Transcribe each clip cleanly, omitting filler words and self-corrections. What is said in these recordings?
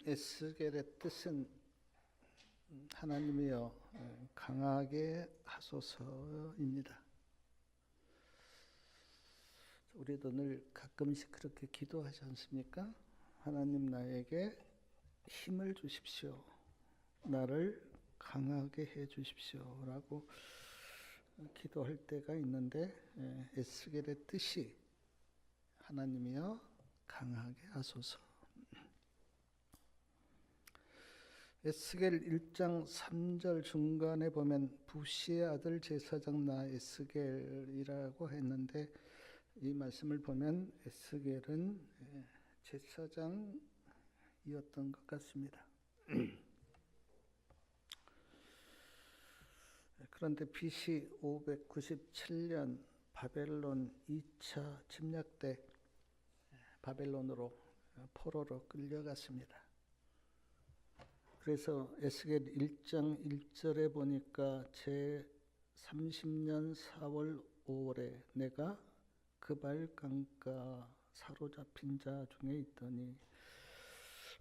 에스겔의 뜻은 하나님이여 강하게 하소서입니다. 우리도 늘 가끔씩 그렇게 기도하지 않습니까? 하나님 나에게 힘을 주십시오. 나를 강하게 해 주십시오. 라고 기도할 때가 있는데 에스겔의 뜻이 하나님이여 강하게 하소서. 에스겔 1장 3절 중간에 보면 부시의 아들 제사장 나 에스겔이라고 했는데 이 말씀을 보면 에스겔은 제사장이었던 것 같습니다. 그런데 BC 597년 바벨론 2차 침략 때 바벨론으로 포로로 끌려갔습니다. 그래서 에스겔 1장 1절에 보니까 제 30년 4월 5월에 내가 그발 강가 사로잡힌 자 중에 있더니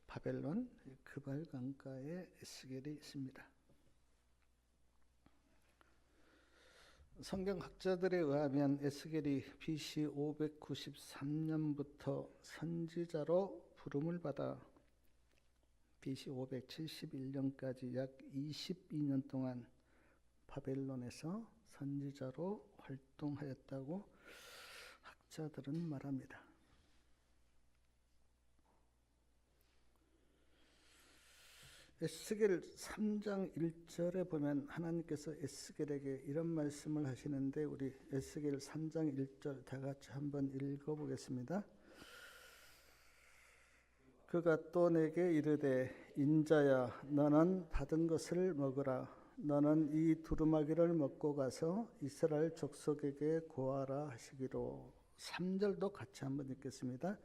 바벨론 그발 강가에 에스겔이 있습니다. 성경학자들에 의하면 에스겔이 BC 593년부터 선지자로 부름을 받아 BC 571년까지 약 22년 동안 바벨론에서 선지자로 활동하였다고 학자들은 말합니다. 에스겔 3장 1절에 보면 하나님께서 에스겔에게 이런 말씀을 하시는데 우리 에스겔 3장 1절 다 같이 한번 읽어보겠습니다. 그가 또 내게 이르되 인자야 너는 받은 것을 먹으라. 너는 이 두루마기를 먹고 가서 이스라엘 족속에게 고하라 하시기로. 3절도 같이 한번 읽겠습니다.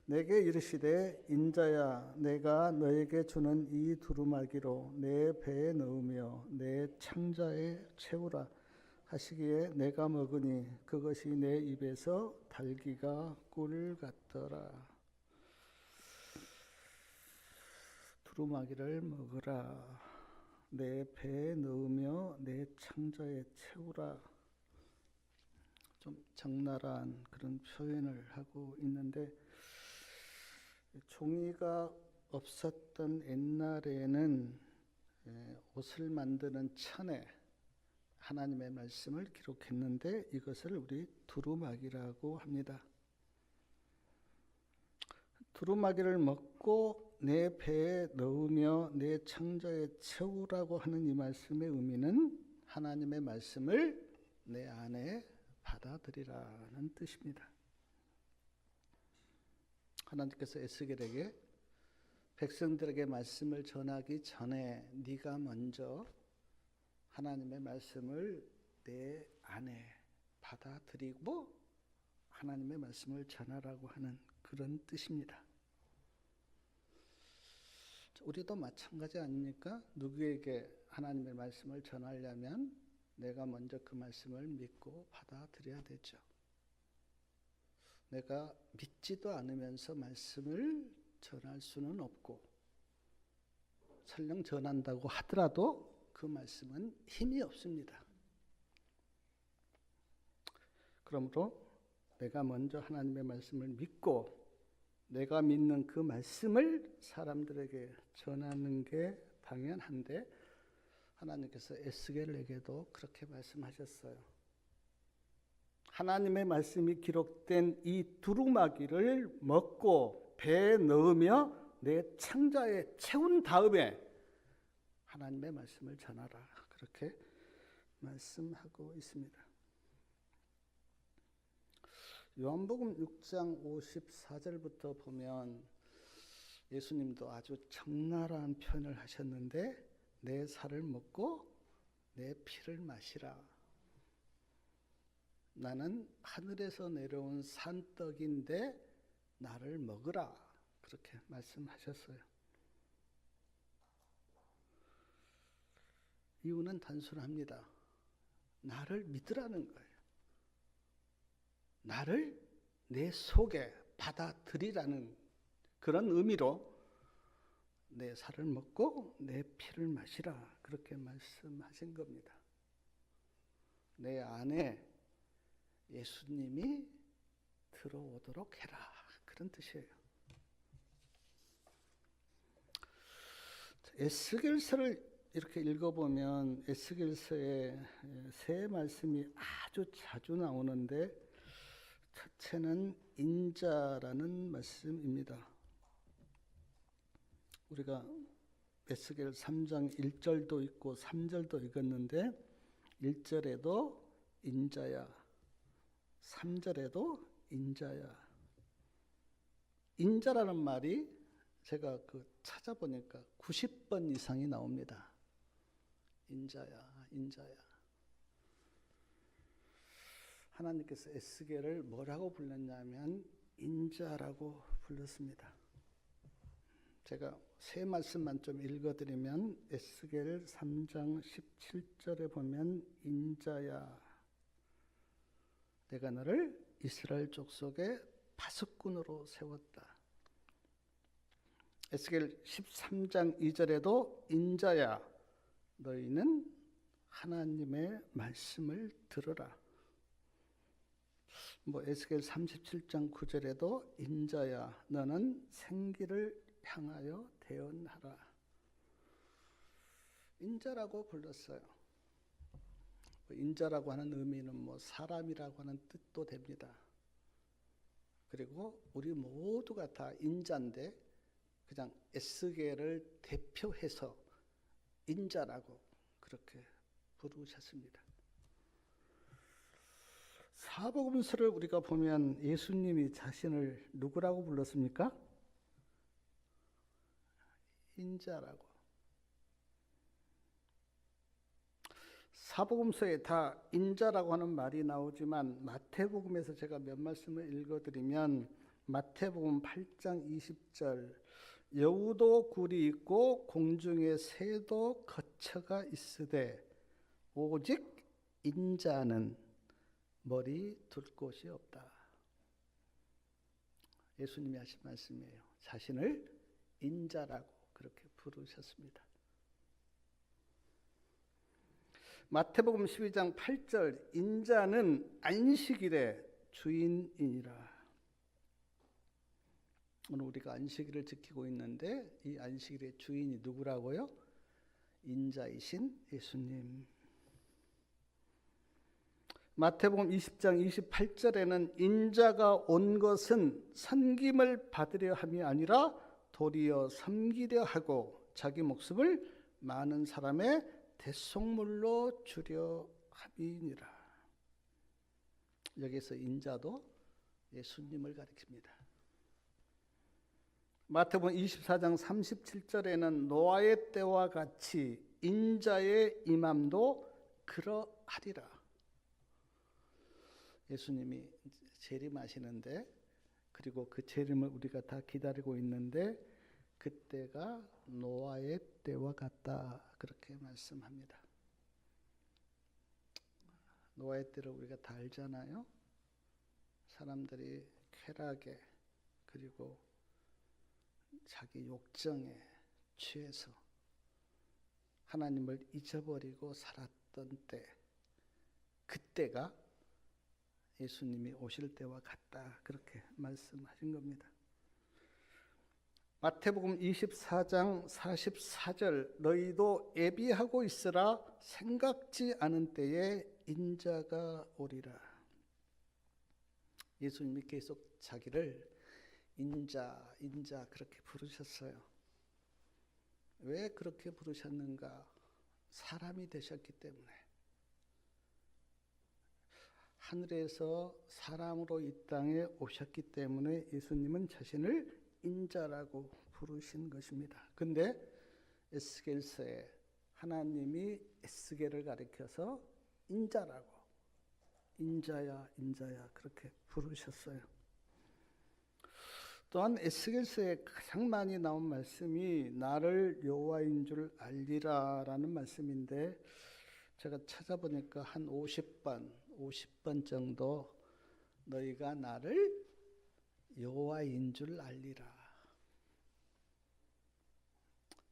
내게 이르시되 인자야 내가 너에게 주는 이 두루마기로 내 배에 넣으며 내 창자에 채우라 하시기에 내가 먹으니 그것이 내 입에서 달기가 꿀 같더라. 두루마기를 먹으라. 내 배에 넣으며 내 창자에 채우라. 좀 적나라한 그런 표현을 하고 있는데 종이가 없었던 옛날에는 옷을 만드는 천에 하나님의 말씀을 기록했는데 이것을 우리 두루마기라고 합니다. 두루마기를 먹고 내 배에 넣으며 내 창자에 채우라고 하는 이 말씀의 의미는 하나님의 말씀을 내 안에 받아들이라는 뜻입니다. 하나님께서 에스겔에게 백성들에게 말씀을 전하기 전에 네가 먼저 하나님의 말씀을 내 안에 받아들이고 하나님의 말씀을 전하라고 하는 그런 뜻입니다. 우리도 마찬가지 아닙니까? 누구에게 하나님의 말씀을 전하려면 내가 먼저 그 말씀을 믿고 받아들여야 되죠. 내가 믿지도 않으면서 말씀을 전할 수는 없고 설령 전한다고 하더라도 그 말씀은 힘이 없습니다. 그러므로 내가 먼저 하나님의 말씀을 믿고 내가 믿는 그 말씀을 사람들에게 전하는 게 당연한데 하나님께서 에스겔에게도 그렇게 말씀하셨어요. 하나님의 말씀이 기록된 이 두루마기를 먹고 배에 넣으며 내 창자에 채운 다음에 하나님의 말씀을 전하라. 그렇게 말씀하고 있습니다. 요한복음 6장 54절부터 보면 예수님도 아주 적나라한 표현을 하셨는데 내 살을 먹고 내 피를 마시라. 나는 하늘에서 내려온 산떡인데 나를 먹으라. 그렇게 말씀하셨어요. 이유는 단순합니다. 나를 믿으라는 거예요. 나를 내 속에 받아들이라는 그런 의미로 내 살을 먹고 내 피를 마시라 그렇게 말씀하신 겁니다. 내 안에 예수님이 들어오도록 해라 그런 뜻이에요. 에스겔서를 이렇게 읽어보면 에스겔서에 세 말씀이 아주 자주 나오는데 첫째는 인자라는 말씀입니다. 우리가 에스겔 3장 1절도 있고 3절도 읽었는데 1절에도 인자야, 3절에도 인자야. 인자라는 말이 제가 찾아보니까 90번 이상이 나옵니다. 인자야, 인자야. 하나님께서 에스겔을 뭐라고 불렀냐면 인자라고 불렀습니다. 제가 세 말씀만 좀 읽어드리면 에스겔 3장 17절에 보면 인자야 내가 너를 이스라엘 족속의 파수꾼으로 세웠다. 에스겔 13장 2절에도 인자야 너희는 하나님의 말씀을 들으라. 에스겔 37장 9절에도 인자야 너는 생기를 향하여 대언하라. 인자라고 불렀어요. 인자라고 하는 의미는 사람이라고 하는 뜻도 됩니다. 그리고 우리 모두가 다 인자인데 그냥 에스겔을 대표해서 인자라고 그렇게 부르셨습니다. 사복음서를 우리가 보면 예수님이 자신을 누구라고 불렀습니까? 인자라고. 사복음서에 다 인자라고 하는 말이 나오지만 마태복음에서 제가 몇 말씀을 읽어드리면 마태복음 8장 20절 여우도 굴이 있고 공중에 새도 거처가 있으되 오직 인자는 머리 둘 곳이 없다. 예수님이 하신 말씀이에요. 자신을 인자라고 그렇게 부르셨습니다. 마태복음 12장 8절 인자는 안식일의 주인이니라. 오늘 우리가 안식일을 지키고 있는데 이 안식일의 주인이 누구라고요? 인자이신 예수님. 마태복음 20장 28절에는 인자가 온 것은 섬김을 받으려 함이 아니라 도리어 섬기려 하고 자기 목숨을 많은 사람의 대속물로 주려 함이니라. 여기서 인자도 예수님을 가리킵니다. 마태복음 24장 37절에는 노아의 때와 같이 인자의 임함도 그러하리라. 예수님이 재림하시는데 그리고 그 재림을 우리가 다 기다리고 있는데 그때가 노아의 때와 같다 그렇게 말씀합니다. 노아의 때를 우리가 다 알잖아요. 사람들이 쾌락에 그리고 자기 욕정에 취해서 하나님을 잊어버리고 살았던 때 그때가 예수님이 오실 때와 같다 그렇게 말씀하신 겁니다. 마태복음 24장 44절 너희도 예비하고 있으라 생각지 않은 때에 인자가 오리라. 예수님이 계속 자기를 인자 인자 그렇게 부르셨어요. 왜 그렇게 부르셨는가? 사람이 되셨기 때문에. 하늘에서 사람으로 이 땅에 오셨기 때문에 예수님은 자신을 인자라고 부르신 것입니다. 근데 에스겔서에 하나님이 에스겔을 가리켜서 인자라고 인자야 인자야 그렇게 부르셨어요. 또한 에스겔서에 가장 많이 나온 말씀이 나를 여호와인 줄 알리라라는 말씀인데 제가 찾아보니까 한 50번 정도 너희가 나를 여호와인 줄 알리라.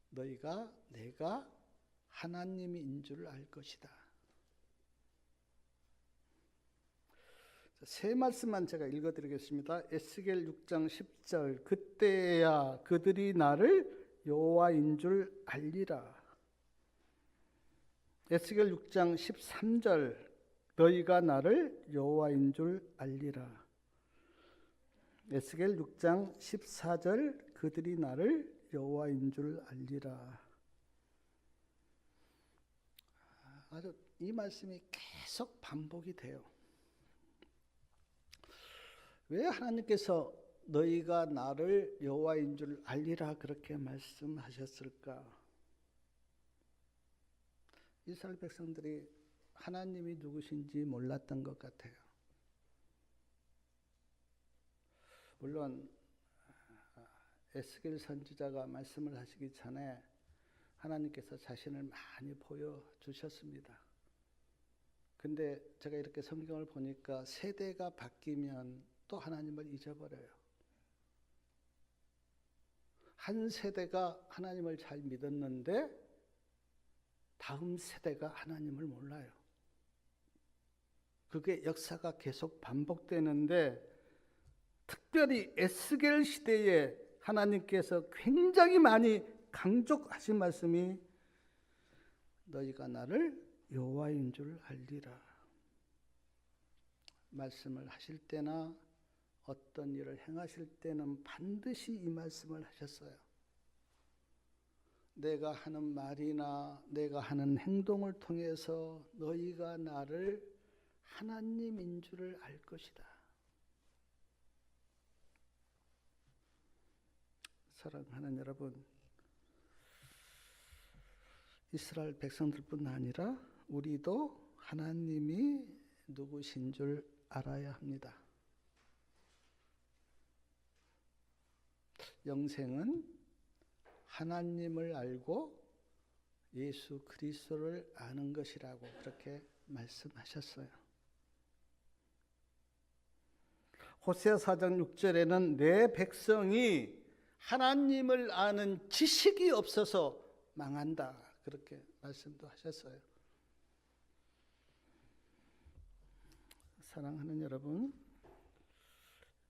너희가 내가 하나님인 줄 알 것이다. 세 말씀만 제가 읽어드리겠습니다. 에스겔 6장 10절 그때야 그들이 나를 여호와인 줄 알리라. 에스겔 6장 13절 너희가 나를 여호와인 줄 알리라. 에스겔 6장 14절 그들이 나를 여호와인 줄 알리라. 아주 이 말씀이 계속 반복이 돼요. 왜 하나님께서 너희가 나를 여호와인 줄 알리라 그렇게 말씀하셨을까? 이스라엘 백성들이 하나님이 누구신지 몰랐던 것 같아요. 물론 에스겔 선지자가 말씀을 하시기 전에 하나님께서 자신을 많이 보여주셨습니다. 근데 제가 이렇게 성경을 보니까 세대가 바뀌면 또 하나님을 잊어버려요. 한 세대가 하나님을 잘 믿었는데 다음 세대가 하나님을 몰라요. 그게 역사가 계속 반복되는데 특별히 에스겔 시대에 하나님께서 굉장히 많이 강조하신 말씀이 너희가 나를 여호와인 줄 알리라. 말씀을 하실 때나 어떤 일을 행하실 때는 반드시 이 말씀을 하셨어요. 내가 하는 말이나 내가 하는 행동을 통해서 너희가 나를 하나님인 줄을 알 것이다. 사랑하는 여러분, 이스라엘 백성들뿐 아니라 우리도 하나님이 누구신 줄 알아야 합니다. 영생은 하나님을 알고 예수 그리스도를 아는 것이라고 그렇게 말씀하셨어요. 호세아 4장 6절에는 내 백성이 하나님을 아는 지식이 없어서 망한다 그렇게 말씀도 하셨어요. 사랑하는 여러분,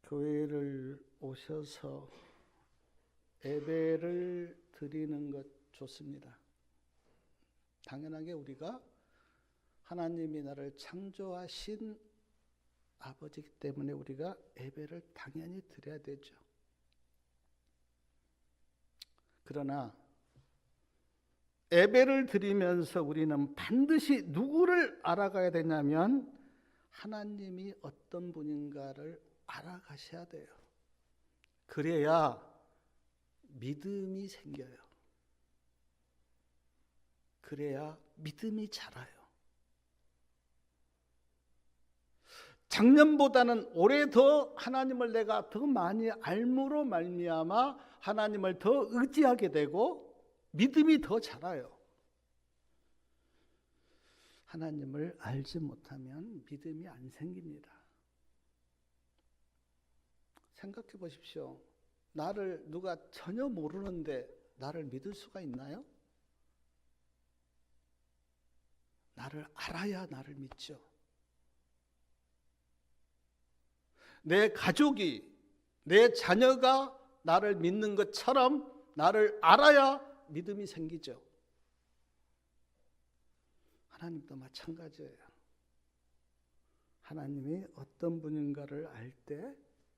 교회를 오셔서 예배를 드리는 것 좋습니다. 당연하게 우리가 하나님이 나를 창조하신 아버지이기 때문에 우리가 예배를 당연히 드려야 되죠. 그러나 예배를 드리면서 우리는 반드시 누구를 알아가야 되냐면 하나님이 어떤 분인가를 알아가셔야 돼요. 그래야 믿음이 생겨요. 그래야 믿음이 자라요. 작년보다는 올해 더 하나님을 내가 더 많이 알므로 말미암아 하나님을 더 의지하게 되고 믿음이 더 자라요. 하나님을 알지 못하면 믿음이 안 생깁니다. 생각해 보십시오. 나를 누가 전혀 모르는데 나를 믿을 수가 있나요? 나를 알아야 나를 믿죠. 내 가족이, 내 자녀가 나를 믿는 것처럼 나를 알아야 믿음이 생기죠. 하나님도 마찬가지예요. 하나님이 어떤 분인가를 알 때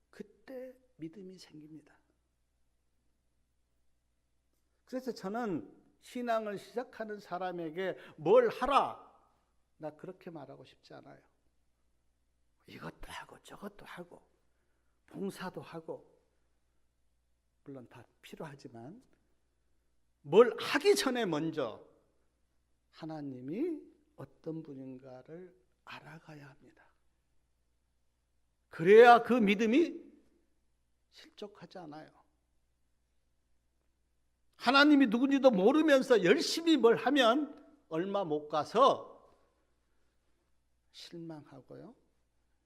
그때 믿음이 생깁니다. 그래서 저는 신앙을 시작하는 사람에게 뭘 하라, 나 그렇게 말하고 싶지 않아요. 이것도 하고 저것도 하고 봉사도 하고 물론 다 필요하지만 뭘 하기 전에 먼저 하나님이 어떤 분인가를 알아가야 합니다. 그래야 그 믿음이 실족하지 않아요. 하나님이 누군지도 모르면서 열심히 뭘 하면 얼마 못 가서 실망하고요.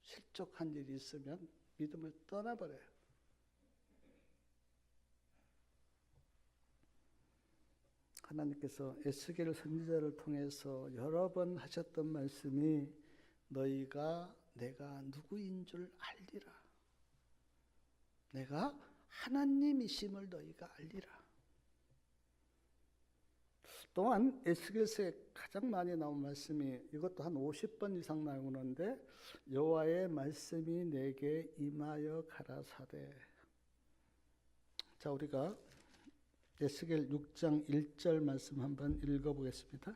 실족한 일이 있으면 믿음을 떠나버려요. 하나님께서 에스겔 선지자를 통해서 여러 번 하셨던 말씀이 너희가 내가 누구인 줄 알리라. 내가 하나님이심을 너희가 알리라. 또한 에스겔서에 가장 많이 나온 말씀이 이것도 한 50번 이상 나오는데 여호와의 말씀이 내게 임하여 가라사대. 자, 우리가 에스겔 6장 1절 말씀 한번 읽어보겠습니다.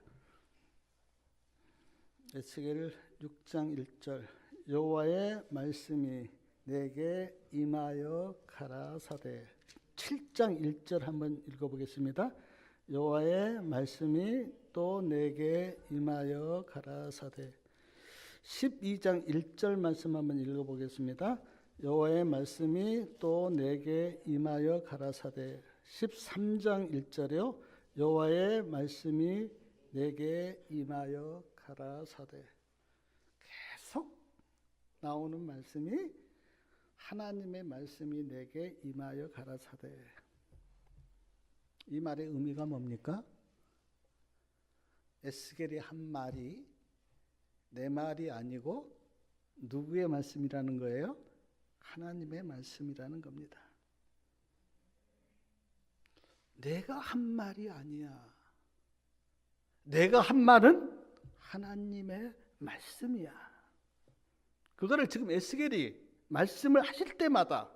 에스겔 6장 1절 여호와의 말씀이 내게 임하여 가라사대. 7장 1절 한번 읽어보겠습니다. 여호와의 말씀이 또 내게 임하여 가라사대. 12장 1절 말씀 한번 읽어보겠습니다. 여호와의 말씀이 또 내게 임하여 가라사대. 13장 1절이요. 여호와의 말씀이 내게 임하여 가라사대. 계속 나오는 말씀이 하나님의 말씀이 내게 임하여 가라사대. 이 말의 의미가 뭡니까? 에스겔이 한 말이 내 말이 아니고 누구의 말씀이라는 거예요? 하나님의 말씀이라는 겁니다. 내가 한 말이 아니야. 내가 한 말은 하나님의 말씀이야. 그거를 지금 에스겔이 말씀을 하실 때마다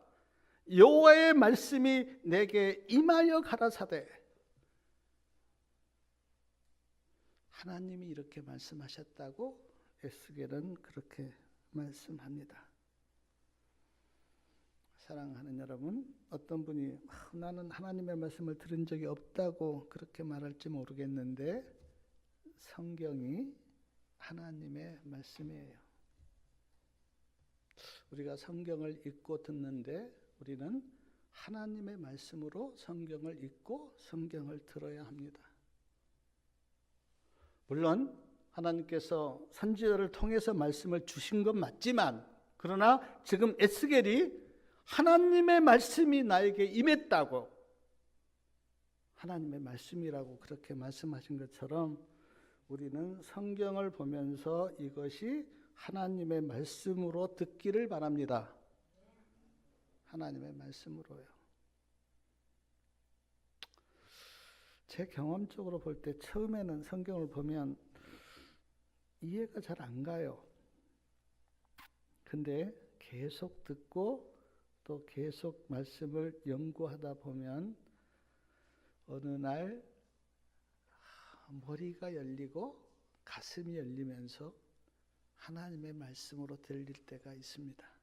여호와의 말씀이 내게 임하여 가라사대. 하나님이 이렇게 말씀하셨다고 에스겔은 그렇게 말씀합니다. 사랑하는 여러분, 어떤 분이 나는 하나님의 말씀을 들은 적이 없다고 그렇게 말할지 모르겠는데 성경이 하나님의 말씀이에요. 우리가 성경을 읽고 듣는데 우리는 하나님의 말씀으로 성경을 읽고 성경을 들어야 합니다. 물론 하나님께서 선지자를 통해서 말씀을 주신 건 맞지만 그러나 지금 에스겔이 하나님의 말씀이 나에게 임했다고 하나님의 말씀이라고 그렇게 말씀하신 것처럼 우리는 성경을 보면서 이것이 하나님의 말씀으로 듣기를 바랍니다. 하나님의 말씀으로요. 제 경험적으로 볼 때 처음에는 성경을 보면 이해가 잘 안 가요. 근데 계속 듣고 또 계속 말씀을 연구하다 보면 어느 날 머리가 열리고 가슴이 열리면서 하나님의 말씀으로 들릴 때가 있습니다.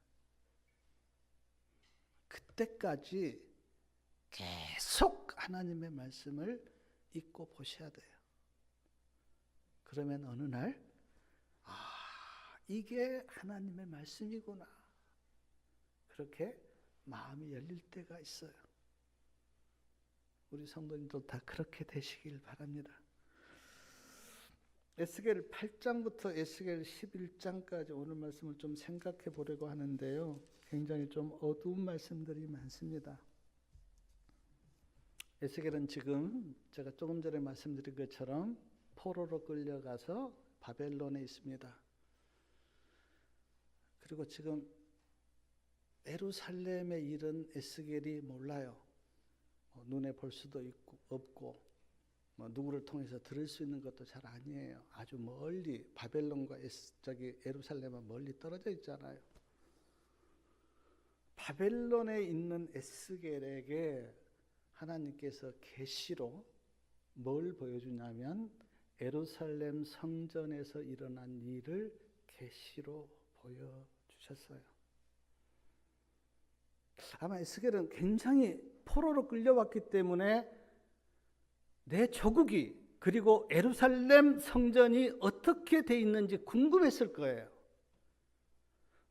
그때까지 계속 하나님의 말씀을 읽고 보셔야 돼요. 그러면 어느 날 이게 하나님의 말씀이구나. 그렇게 마음이 열릴 때가 있어요. 우리 성도님들 다 그렇게 되시길 바랍니다. 에스겔 8장부터 에스겔 11장까지 오늘 말씀을 좀 생각해 보려고 하는데요. 굉장히 좀 어두운 말씀들이 많습니다. 에스겔은 지금 제가 조금 전에 말씀드린 것처럼 포로로 끌려가서 바벨론에 있습니다. 그리고 지금 예루살렘에 이른 에스겔이 몰라요. 눈에 볼 수도 없고 누구를 통해서 들을 수 있는 것도 잘 아니에요. 아주 멀리 바벨론과 예루살렘은 멀리 떨어져 있잖아요. 바벨론에 있는 에스겔에게 하나님께서 계시로 뭘 보여주냐면 예루살렘 성전에서 일어난 일을 계시로 보여주셨어요. 아마 에스겔은 굉장히 포로로 끌려왔기 때문에 내 조국이 그리고 예루살렘 성전이 어떻게 돼 있는지 궁금했을 거예요.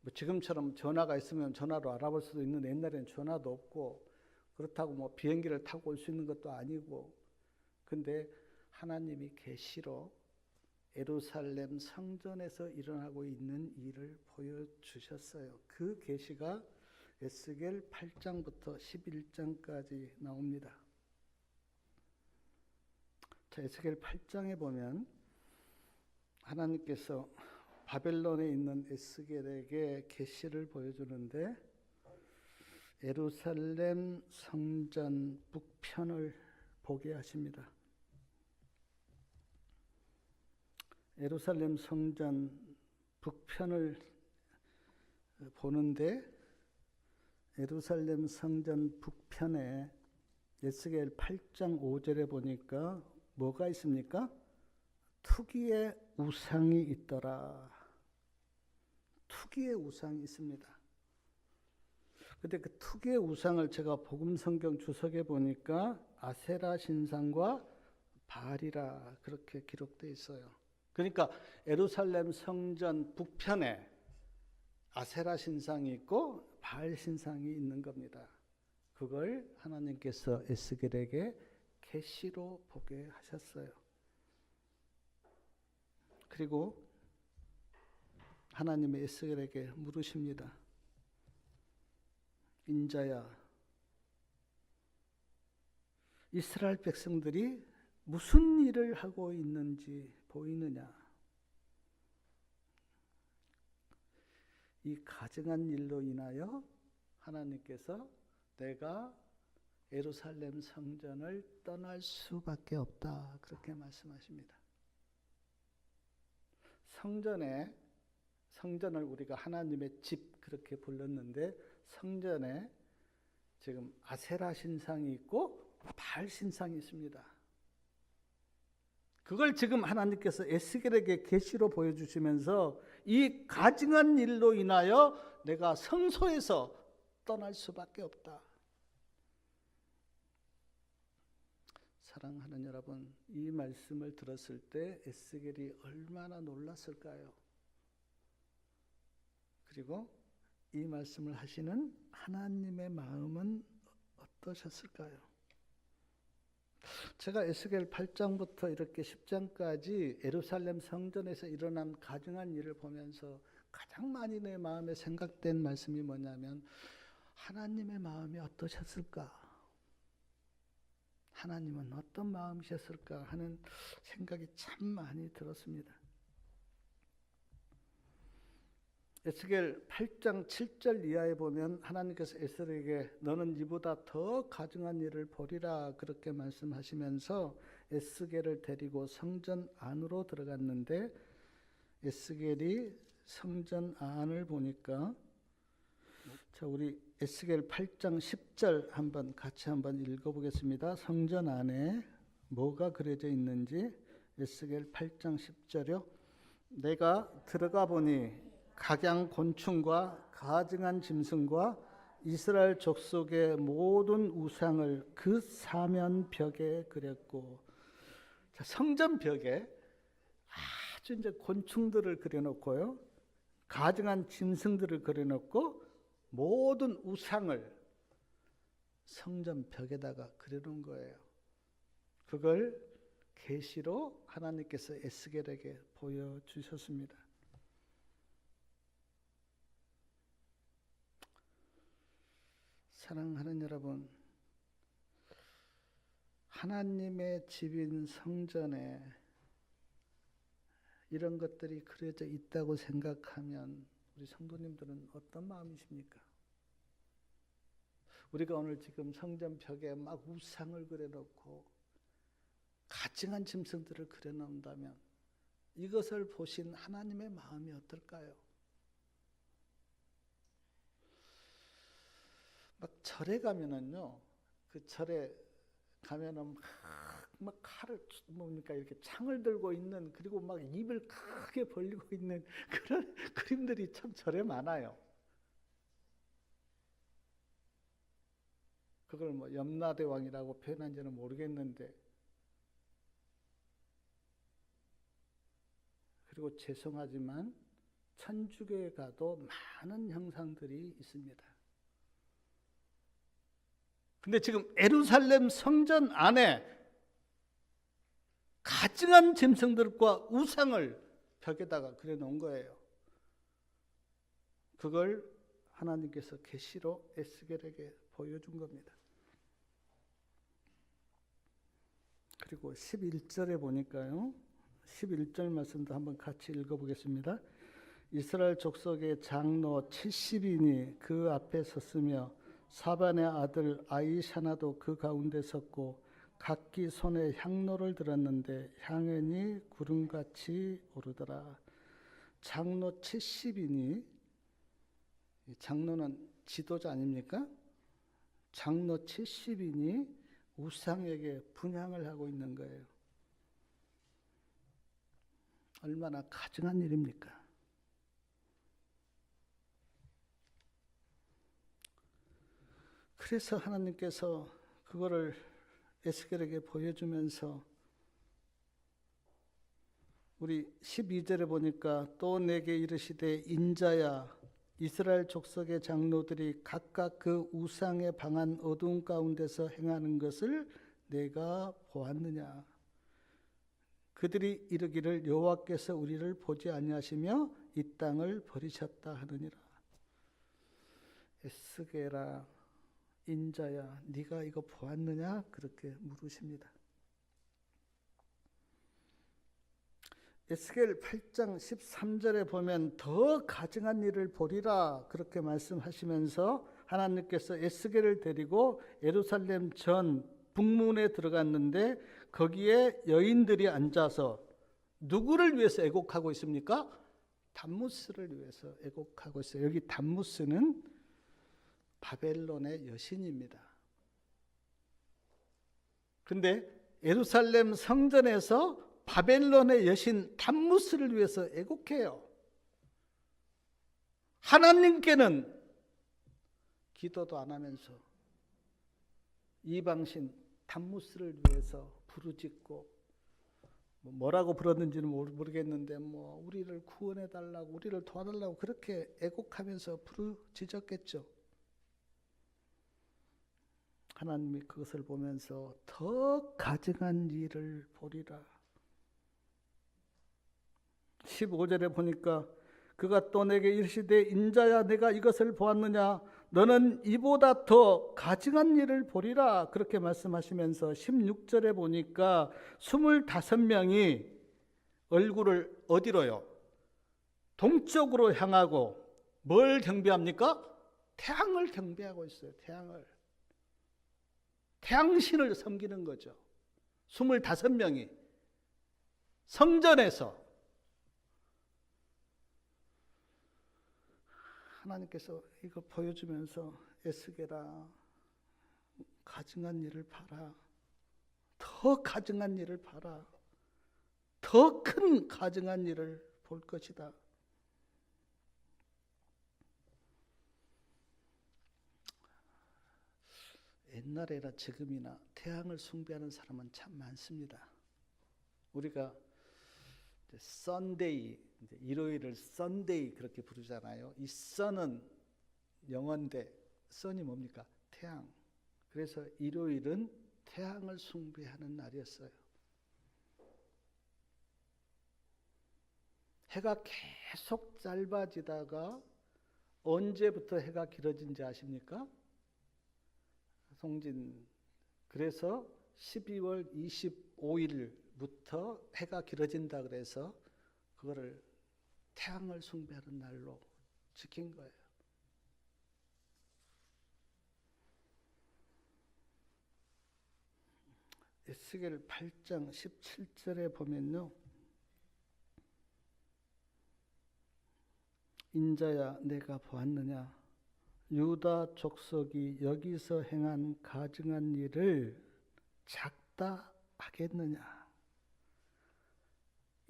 뭐 지금처럼 전화가 있으면 전화로 알아볼 수도 있는데 옛날에는 전화도 없고 그렇다고 뭐 비행기를 타고 올 수 있는 것도 아니고 근데 하나님이 계시로 예루살렘 성전에서 일어나고 있는 일을 보여주셨어요. 그 계시가 에스겔 8장부터 11장까지 나옵니다. 자, 에스겔 8장에 보면 하나님께서 바벨론에 있는 에스겔에게 계시를 보여주는데 예루살렘 성전 북편을 보게 하십니다. 예루살렘 성전 북편을 보는데 예루살렘 성전 북편에 에스겔 8장 5절에 보니까 뭐가 있습니까? 투기의 우상이 있더라. 투기의 우상이 있습니다. 근데 그 투기의 우상을 제가 복음 성경 주석에 보니까 아세라 신상과 바알이라 그렇게 기록되어 있어요. 그러니까 예루살렘 성전 북편에 아세라 신상이 있고 바알 신상이 있는 겁니다. 그걸 하나님께서 에스겔에게 계시로 보게 하셨어요. 그리고 하나님이 에스겔에게 물으십니다. 인자야, 이스라엘 백성들이 무슨 일을 하고 있는지 보이느냐? 이 가증한 일로 인하여 하나님께서 내가 예루살렘 성전을 떠날 수밖에 없다. 그렇게 말씀하십니다. 성전을 우리가 하나님의 집 그렇게 불렀는데 성전에 지금 아세라 신상이 있고 바알 신상이 있습니다. 그걸 지금 하나님께서 에스겔에게 계시로 보여주시면서 이 가증한 일로 인하여 내가 성소에서 떠날 수밖에 없다. 사랑하는 여러분, 이 말씀을 들었을 때 에스겔이 얼마나 놀랐을까요? 그리고 이 말씀을 하시는 하나님의 마음은 어떠셨을까요? 제가 에스겔 8장부터 이렇게 10장까지 예루살렘 성전에서 일어난 가증한 일을 보면서 가장 많이 내 마음에 생각된 말씀이 뭐냐면 하나님의 마음이 어떠셨을까? 하나님은 어떤 마음이셨을까 하는 생각이 참 많이 들었습니다. 에스겔 8장 7절 이하에 보면 하나님께서 에스겔에게 너는 이보다 더 가증한 일을 보리라 그렇게 말씀하시면서 에스겔을 데리고 성전 안으로 들어갔는데 에스겔이 성전 안을 보니까 자, 우리 에스겔 8장 10절 같이 한번 읽어보겠습니다. 성전 안에 뭐가 그려져 있는지 에스겔 8장 10절이요. 내가 들어가 보니 각양 곤충과 가증한 짐승과 이스라엘 족속의 모든 우상을 그 사면 벽에 그렸고, 자, 성전 벽에 아주 이제 곤충들을 그려놓고요, 가증한 짐승들을 그려놓고 모든 우상을 성전 벽에다가 그려놓은 거예요. 그걸 계시로 하나님께서 에스겔에게 보여주셨습니다. 사랑하는 여러분, 하나님의 집인 성전에 이런 것들이 그려져 있다고 생각하면 우리 성도님들은 어떤 마음이십니까? 우리가 오늘 지금 성전 벽에 막 우상을 그려놓고 가증한 짐승들을 그려놓는다면 이것을 보신 하나님의 마음이 어떨까요? 막 절에 가면은요, 그 절에 가면은 막 칼을 뭡니까 이렇게 창을 들고 있는, 그리고 막 입을 크게 벌리고 있는 그런 그림들이 참 절에 많아요. 그걸 뭐 염라대왕이라고 표현한지는 모르겠는데, 그리고 죄송하지만 천주교에 가도 많은 형상들이 있습니다. 근데 지금 예루살렘 성전 안에 가증한 짐승들과 우상을 벽에다가 그려놓은 거예요. 그걸 하나님께서 계시로 에스겔에게 보여준 겁니다. 그리고 11절에 보니까요. 11절 말씀도 한번 같이 읽어보겠습니다. 이스라엘 족속의 장로 70인이 그 앞에 섰으며 사반의 아들 아이샤나도 그 가운데 섰고 각기 손에 향로를 들었는데 향연이 구름같이 오르더라. 장로 70인이, 장로는 지도자 아닙니까? 장로 70인이 우상에게 분향을 하고 있는 거예요. 얼마나 가증한 일입니까? 그래서 하나님께서 그거를 에스겔에게 보여주면서 우리 12절에 보니까 또 내게 이르시되 인자야 이스라엘 족속의 장로들이 각각 그 우상에 방한 어두운 가운데서 행하는 것을 내가 보았느냐. 그들이 이르기를 여호와께서 우리를 보지 아니하시며 이 땅을 버리셨다 하느니라. 에스겔아 인자야 네가 이거 보았느냐 그렇게 물으십니다. 에스겔 8장 13절에 보면 더 가증한 일을 보리라 그렇게 말씀하시면서 하나님께서 에스겔을 데리고 예루살렘 전 북문에 들어갔는데 거기에 여인들이 앉아서 누구를 위해서 애곡하고 있습니까? 담무스를 위해서 애곡하고 있어요. 여기 담무스는 바벨론의 여신입니다. 근데 예루살렘 성전에서 바벨론의 여신 담무스를 위해서 애곡해요. 하나님께는 기도도 안 하면서 이방신 담무스를 위해서 부르짖고 뭐라고 불렀는지는 모르겠는데 우리를 구원해 달라고 우리를 도와달라고 그렇게 애곡하면서 부르짖었겠죠. 하나님이 그것을 보면서 더 가증한 일을 보리라. 15절에 보니까 그가 또 내게 이르시되 인자야 내가 이것을 보았느냐 너는 이보다 더 가증한 일을 보리라 그렇게 말씀하시면서 16절에 보니까 25명이 얼굴을 어디로요? 동쪽으로 향하고 뭘 경배합니까? 태양을 경배하고 있어요. 태양신을 섬기는 거죠. 25명이 성전에서 하나님께서 이거 보여주면서 에스겔아 가증한 일을 봐라. 더 가증한 일을 봐라. 더 큰 가증한 일을 볼 것이다. 옛날에나 지금이나 태양을 숭배하는 사람은 참 많습니다. 우리가 썬데이, 일요일을 썬데이 그렇게 부르잖아요. 이 썬은 영어인데 썬이 뭡니까? 태양. 그래서 일요일은 태양을 숭배하는 날이었어요. 해가 계속 짧아지다가 언제부터 해가 길어진지 아십니까? 송진. 그래서 12월 25일부터 해가 길어진다 그래서 그거를 태양을 숭배하는 날로 지킨 거예요. 에스겔 8장 17절에 보면요. 인자야 내가 보았느냐 유다 족속이 여기서 행한 가증한 일을 작다 하겠느냐.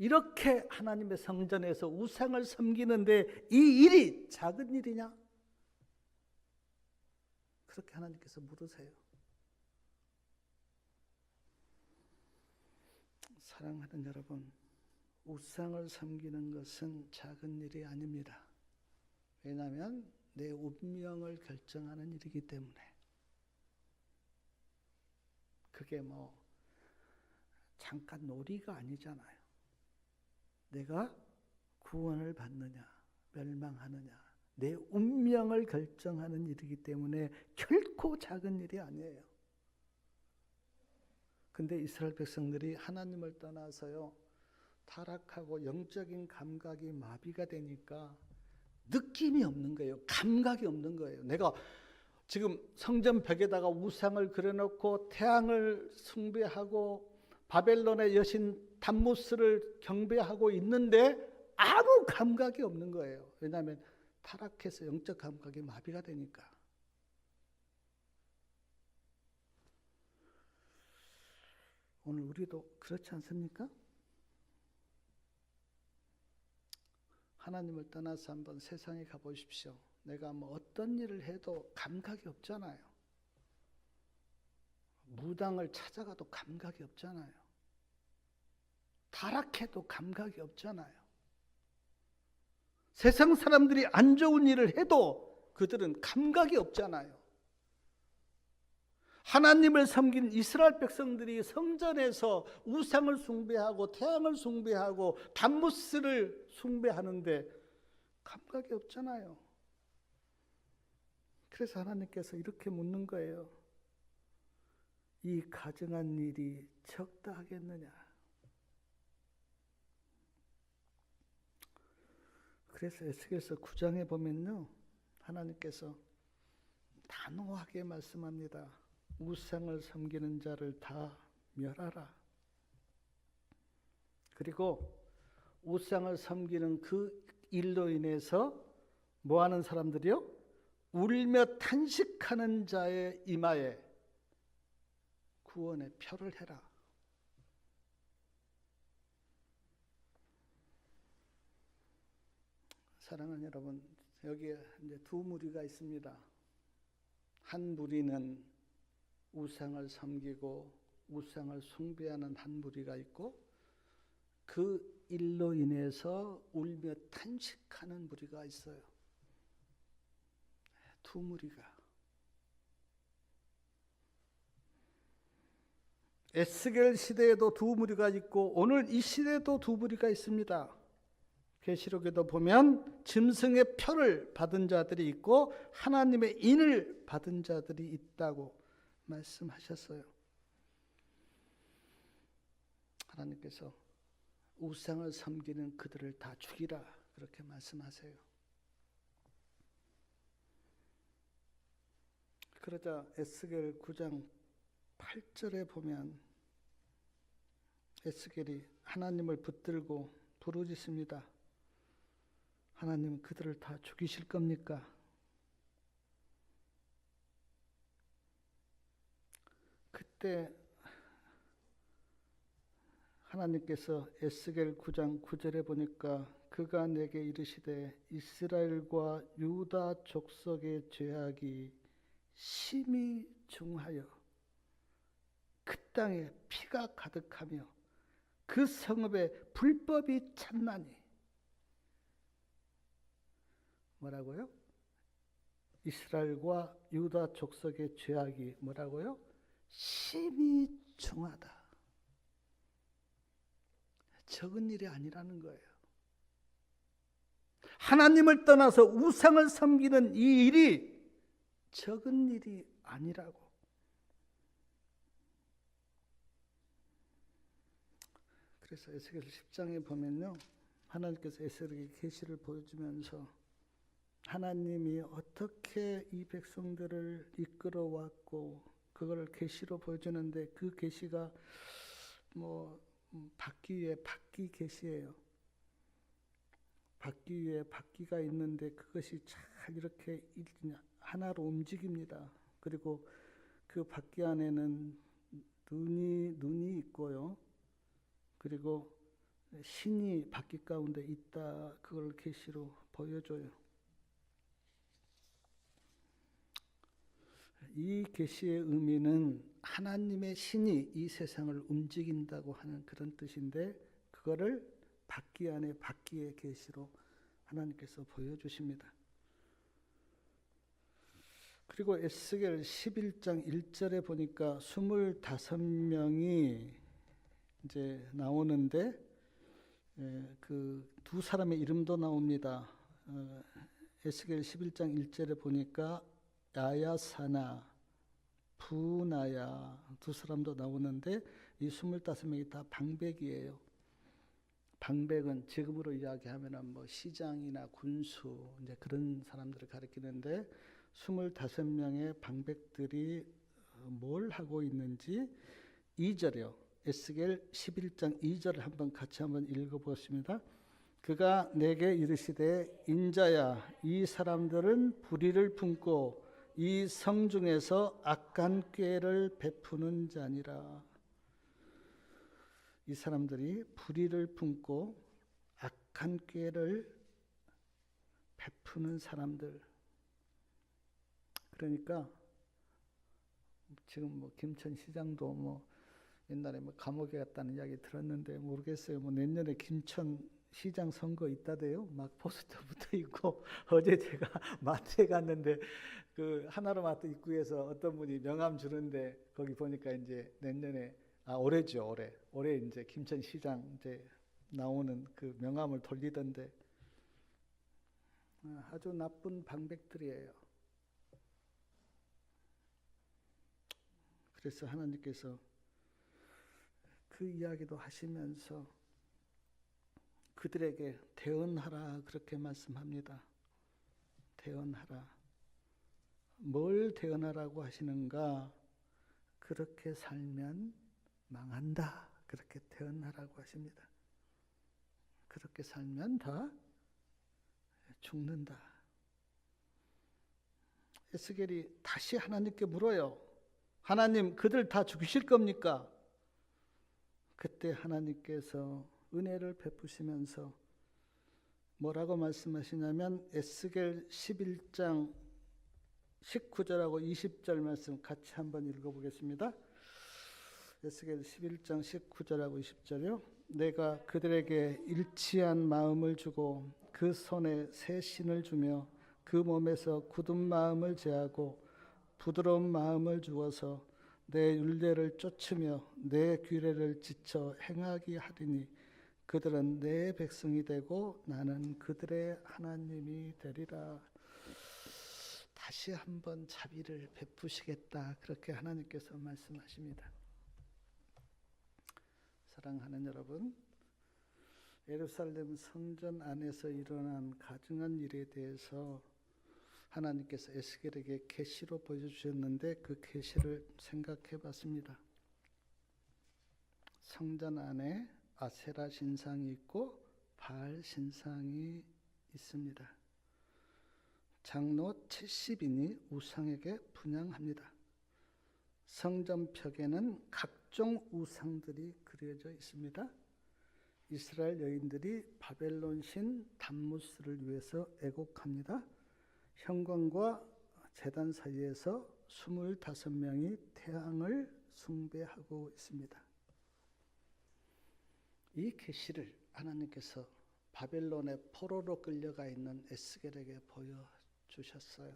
이렇게 하나님의 성전에서 우상을 섬기는데 이 일이 작은 일이냐? 그렇게 하나님께서 물으세요. 사랑하는 여러분, 우상을 섬기는 것은 작은 일이 아닙니다. 왜냐하면 내 운명을 결정하는 일이기 때문에. 그게 잠깐 놀이가 아니잖아요. 내가 구원을 받느냐 멸망하느냐 내 운명을 결정하는 일이기 때문에 결코 작은 일이 아니에요. 근데 이스라엘 백성들이 하나님을 떠나서요, 타락하고 영적인 감각이 마비가 되니까 느낌이 없는 거예요. 감각이 없는 거예요. 내가 지금 성전 벽에다가 우상을 그려놓고 태양을 숭배하고 바벨론의 여신 담무스를 경배하고 있는데 아무 감각이 없는 거예요. 왜냐하면 타락해서 영적 감각이 마비가 되니까. 오늘 우리도 그렇지 않습니까? 하나님을 떠나서 한번 세상에 가보십시오. 내가 뭐 어떤 일을 해도 감각이 없잖아요. 무당을 찾아가도 감각이 없잖아요. 타락해도 감각이 없잖아요. 세상 사람들이 안 좋은 일을 해도 그들은 감각이 없잖아요. 하나님을 섬긴 이스라엘 백성들이 성전에서 우상을 숭배하고 태양을 숭배하고 담무스를 숭배하는데 감각이 없잖아요. 그래서 하나님께서 이렇게 묻는 거예요. 이 가증한 일이 적다 하겠느냐. 그래서 에스겔서 9장에 보면요, 하나님께서 단호하게 말씀합니다. 우상을 섬기는 자를 다 멸하라. 그리고 우상을 섬기는 그 일로 인해서 뭐 하는 사람들이요? 울며 탄식하는 자의 이마에 구원의 표를 해라. 사랑하는 여러분, 여기에 이제 두 무리가 있습니다. 한 무리는 우상을 섬기고 우상을 숭배하는 한 무리가 있고, 그 일로 인해서 울며 탄식하는 무리가 있어요. 두 무리가. 에스겔 시대에도 두 무리가 있고 오늘 이 시대에도 두 무리가 있습니다. 계시록에도 보면 짐승의 표를 받은 자들이 있고 하나님의 인을 받은 자들이 있다고 말씀하셨어요. 하나님께서 우상을 섬기는 그들을 다 죽이라 그렇게 말씀하세요. 그러자 에스겔 9장 8절에 보면 에스겔이 하나님을 붙들고 부르짖습니다. 하나님, 그들을 다 죽이실 겁니까? 그때 하나님께서 에스겔 9장 9절에 보니까 그가 내게 이르시되 이스라엘과 유다 족속의 죄악이 심히 중하여 그 땅에 피가 가득하며 그 성읍에 불법이 찼나니. 뭐라고요? 이스라엘과 유다 족속의 죄악이 뭐라고요? 심히 중하다. 적은 일이 아니라는 거예요. 하나님을 떠나서 우상을 섬기는 이 일이 적은 일이 아니라고. 그래서 에스겔 10장에 보면요, 하나님께서 에스겔에게 계시를 보여주면서 하나님이 어떻게 이 백성들을 이끌어왔고 그걸 계시로 보여주는데, 그 계시가 뭐 바퀴 위에 바퀴 계시예요. 바퀴 위에 바퀴가 있는데 그것이 잘 이렇게 하나로 움직입니다. 그리고 그 바퀴 안에는 눈이 있고요. 그리고 신이 바퀴 가운데 있다. 그걸 계시로 보여줘요. 이 계시의 의미는 하나님의 신이 이 세상을 움직인다고 하는 그런 뜻인데, 그거를 바퀴 안에 바퀴의 계시로 하나님께서 보여주십니다. 그리고 에스겔 11장 1절에 보니까 25명이 이제 나오는데, 그 두 사람의 이름도 나옵니다. 에스겔 11장 1절에 보니까 야야사나, 부나야 두 사람도 나오는데, 이 25명이 다 방백이에요. 방백은 지금으로 이야기하면 뭐 시장이나 군수 이제 그런 사람들을 가리키는데 25명의 방백들이 뭘 하고 있는지 2절이요. 에스겔 11장 2절을 한번 같이 한번 읽어보겠습니다. 그가 내게 이르시되 인자야 이 사람들은 불의를 품고 이 성중에서 악한 꾀를 베푸는 자니라. 이 사람들이 불의를 품고 악한 꾀를 베푸는 사람들. 그러니까 지금 뭐 김천시장도 뭐 옛날에 뭐 감옥에 갔다는 이야기 들었는데 모르겠어요. 뭐 내년에 김천시장 선거 있다대요. 막 포스터 붙어 있고 어제 제가 마트에 갔는데 그 하나로마트 입구에서 어떤 분이 명함 주는데 거기 보니까 이제 내년에 올해죠. 올해 이제 김천시장 이제 나오는 그 명함을 돌리던데 아주 나쁜 방백들이에요. 그래서 하나님께서 그 이야기도 하시면서 그들에게 대언하라 그렇게 말씀합니다. 대언하라. 뭘 대언하라고 하시는가? 그렇게 살면 망한다. 그렇게 대언하라고 하십니다. 그렇게 살면 다 죽는다. 에스겔이 다시 하나님께 물어요. 하나님, 그들 다 죽이실 겁니까? 그때 하나님께서 은혜를 베푸시면서 뭐라고 말씀하시냐면 에스겔 11장 19절하고 20절 말씀 같이 한번 읽어보겠습니다. 에스겔 11장 19절하고 20절이요. 내가 그들에게 일치한 마음을 주고 그 손에 새 신을 주며 그 몸에서 굳은 마음을 제하고 부드러운 마음을 주어서 내 율례를 쫓으며 내 규례를 지켜 행하게 하리니 그들은 내 백성이 되고 나는 그들의 하나님이 되리라. 다시 한번 자비를 베푸시겠다. 그렇게 하나님께서 말씀하십니다. 사랑하는 여러분, 예루살렘 성전 안에서 일어난 가증한 일에 대해서 하나님께서 에스겔에게 계시로 보여주셨는데 그 계시를 생각해 봤습니다. 성전 안에 아세라 신상이 있고 바알 신상이 있습니다. 장로 70인이 우상에게 분향합니다. 성전 벽에는 각종 우상들이 그려져 있습니다. 이스라엘 여인들이 바벨론 신 담무스를 위해서 애곡합니다. 현관과 제단 사이에서 25명이 태양을 숭배하고 있습니다. 이 계시를 하나님께서 바벨론의 포로로 끌려가 있는 에스겔에게 보여주셨어요.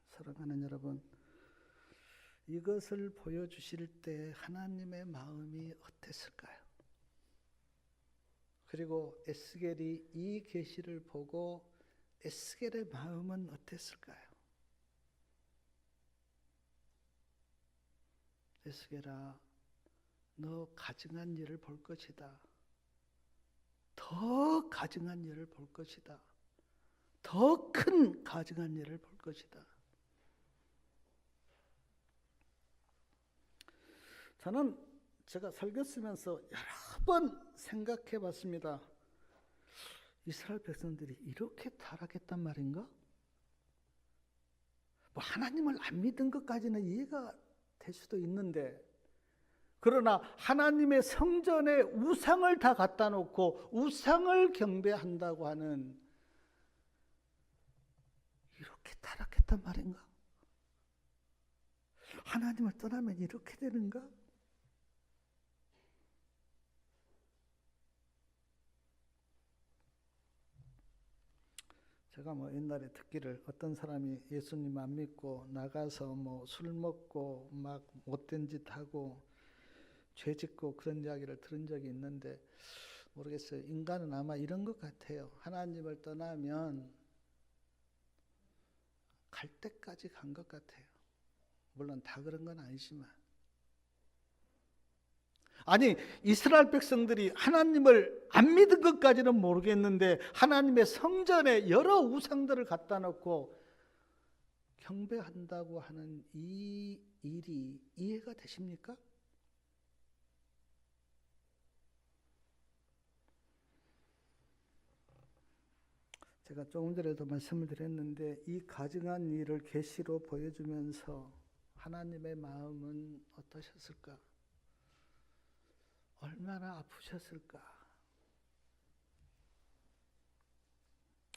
사랑하는 여러분, 이것을 보여주실 때 하나님의 마음이 어땠을까요? 그리고 에스겔이 이 계시를 보고 에스겔의 마음은 어땠을까요? 에스겔아, 너 가증한 일을 볼 것이다. 더 가증한 일을 볼 것이다. 더 큰 가증한 일을 볼 것이다. 저는 제가 설교 쓰면서 여러 번 생각해 봤습니다. 이스라엘 백성들이 이렇게 타락했단 말인가? 뭐 하나님을 안 믿은 것까지는 이해가 될 수도 있는데, 그러나 하나님의 성전에 우상을 다 갖다 놓고 우상을 경배한다고 하는, 이렇게 타락했단 말인가? 하나님을 떠나면 이렇게 되는가? 제가 뭐 옛날에 듣기를 어떤 사람이 예수님 안 믿고 나가서 뭐 술 먹고 막 못된 짓 하고 죄 짓고 그런 이야기를 들은 적이 있는데, 모르겠어요. 인간은 아마 이런 것 같아요. 하나님을 떠나면 갈 때까지 간 것 같아요. 물론 다 그런 건 아니지만 아니, 이스라엘 백성들이 하나님을 안 믿은 것까지는 모르겠는데 하나님의 성전에 여러 우상들을 갖다 놓고 경배한다고 하는 이 일이 이해가 되십니까? 제가 조금 전에도 말씀을 드렸는데 이 가증한 일을 계시로 보여주면서 하나님의 마음은 어떠셨을까? 얼마나 아프셨을까?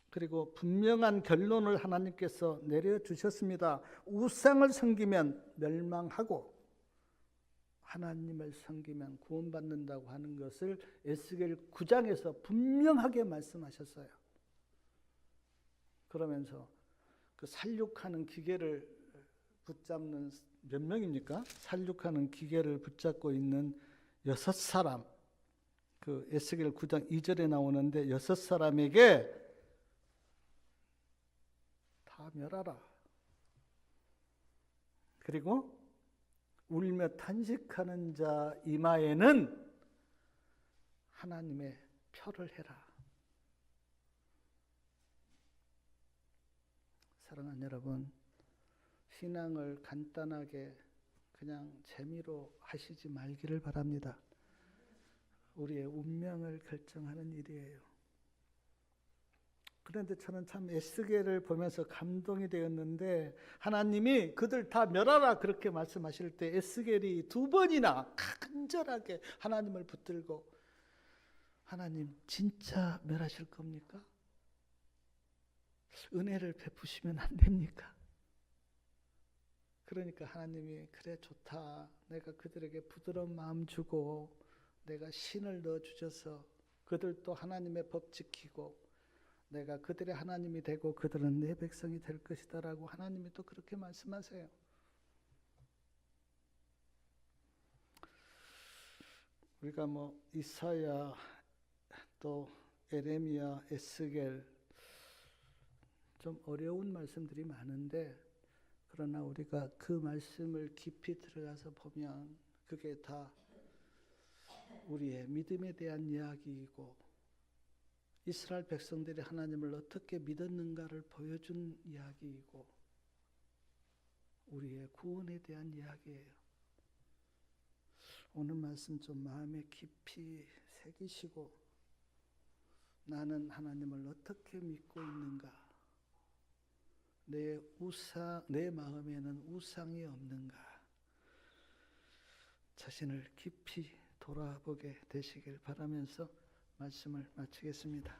그리고 분명한 결론을 하나님께서 내려주셨습니다. 우상을 섬기면 멸망하고 하나님을 섬기면 구원받는다고 하는 것을 에스겔 9장에서 분명하게 말씀하셨어요. 그러면서 그 살육하는 기계를 붙잡는 몇 명입니까? 살육하는 기계를 붙잡고 있는 6사람, 그 에스겔 9장 2절에 나오는데 6사람에게 다 멸하라. 그리고 울며 탄식하는 자 이마에는 하나님의 표를 해라. 사랑하는 여러분, 신앙을 간단하게 그냥 재미로 하시지 말기를 바랍니다. 우리의 운명을 결정하는 일이에요. 그런데 저는 참 에스겔을 보면서 감동이 되었는데 하나님이 그들 다 멸하라 그렇게 말씀하실 때 에스겔이 2번이나 간절하게 하나님을 붙들고 하나님 진짜 멸하실 겁니까? 은혜를 베푸시면 안 됩니까? 그러니까 하나님이 그래 좋다. 내가 그들에게 부드러운 마음 주고 내가 신을 넣어주셔서 그들도 하나님의 법 지키고 내가 그들의 하나님이 되고 그들은 내 백성이 될 것이다 라고 하나님이 또 그렇게 말씀하세요. 우리가 뭐 이사야 또 에레미야, 에스겔 좀 어려운 말씀들이 많은데 그러나 우리가 그 말씀을 깊이 들어가서 보면 그게 다 우리의 믿음에 대한 이야기이고 이스라엘 백성들이 하나님을 어떻게 믿었는가를 보여준 이야기이고 우리의 구원에 대한 이야기예요. 오늘 말씀 좀 마음에 깊이 새기시고 나는 하나님을 어떻게 믿고 있는가? 내 마음에는 우상이 없는가? 자신을 깊이 돌아보게 되시길 바라면서 말씀을 마치겠습니다.